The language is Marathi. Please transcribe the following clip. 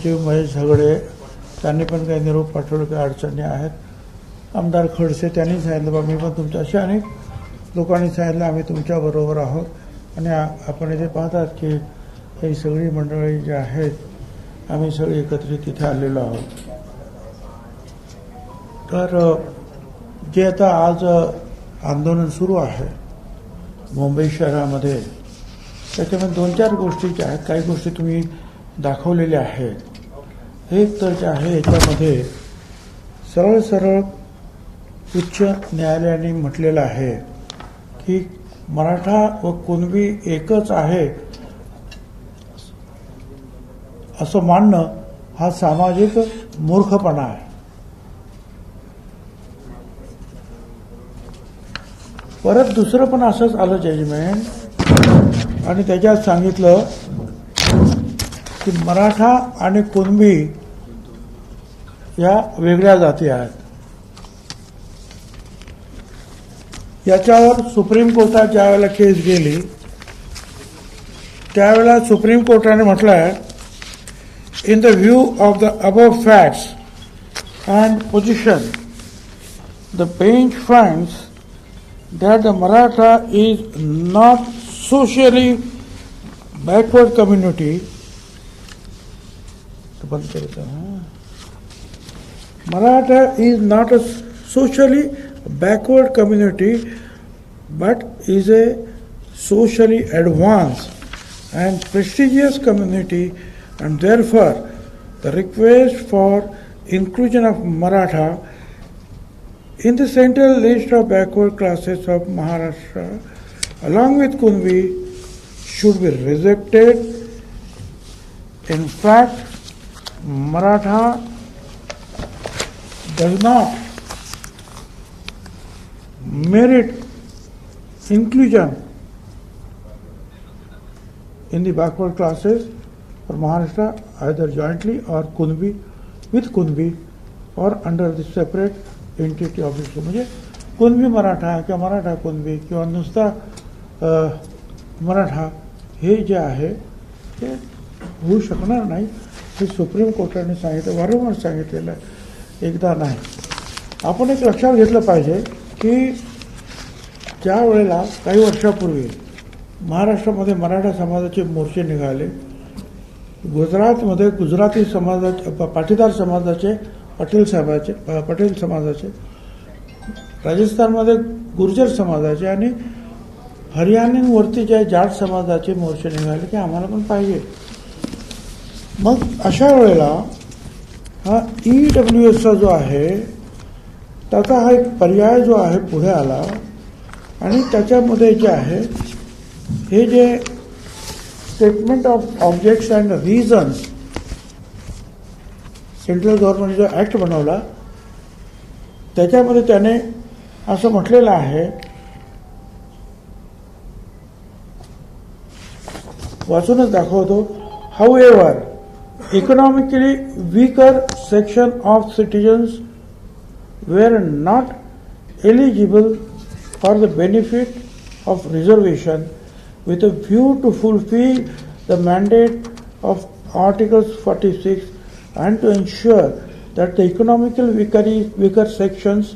सचिव महेश झगडे त्यांनी पण काही निरोप पाठवले, काही अडचणी आहेत. आमदार खडसे त्यांनी सांगितलं बा मी पण तुमच्याशी, अनेक लोकांनी सांगितलं आम्ही तुमच्याबरोबर आहोत. आणि आपण इथे पाहतात की ही सगळी मंडळी जी आहेत आम्ही सगळे एकत्रित तिथे आलेलो आहोत. तर जे आता आज आंदोलन सुरू आहे मुंबई शहरामध्ये, त्याच्यामध्ये 2-4 गोष्टी ज्या आहेत, काही गोष्टी तुम्ही दाखवलेल्या आहेत. एक तर जे आहे याच्यामध्ये सरळ सरळ उच्च न्यायालयाने म्हटलेलं आहे की मराठा व कुणबी एकच आहे असं मानणं हा सामाजिक मूर्खपणा आहे. परत दुसरं पण असंच आलं जजमेंट, आणि त्याच्यात सांगितलं की मराठा आणि कुणबी या वेगळ्या जाती आहेत. याच्यावर सुप्रीम कोर्टात ज्या वेळेला केस गेली त्यावेळेला सुप्रीम कोर्टाने म्हटलं आहे, in the view of the above facts and position the bench finds that the Maratha is not socially backward community. Maratha is not a socially backward community, but is a socially advanced and prestigious community, and therefore the request for inclusion of Maratha in the central list of backward classes of Maharashtra along with Kunbi should be rejected. In fact, Maratha does not merit inclusion in the backward classes for Maharashtra either jointly or Kunbi with Kunbi or under the separate entity office. म्हणजे कुणबी मराठा किंवा मराठा कुणबी किंवा नुसता मराठा हे जे आहे ते होऊ शकणार नाही, हे सुप्रीम कोर्टाने सांगितलं, वारंवार सांगितलेलं आहे, एकदा नाही. आपण एक लक्षात घेतलं पाहिजे की ज्या वेळेला काही वर्षापूर्वी महाराष्ट्रामध्ये मराठा समाजाचे मोर्चे निघाले, गुजरातमध्ये गुजराती समाजाचे, पाटीदार समाजाचे, पटेल समाजाचे, राजस्थानमध्ये गुर्जर समाजाचे आणि हरियाणावरती जे जाट समाजाचे मोर्चे निघाले की आम्हाला पण पाहिजे. मग अशा वेळेला हा EWSचा जो आहे त्याचा हा एक पर्याय जो आहे पुढे आला, आणि त्याच्यामध्ये जे आहे हे जे statement of objects and reasons central government जो ॲक्ट बनवला त्याच्यामध्ये त्याने असं म्हटलेलं आहे, वाचूनच दाखवतो. However economically weaker section of citizens were not eligible for the benefit of reservation with a view to fulfill the mandate of Articles 46 and to ensure that the economically weaker sections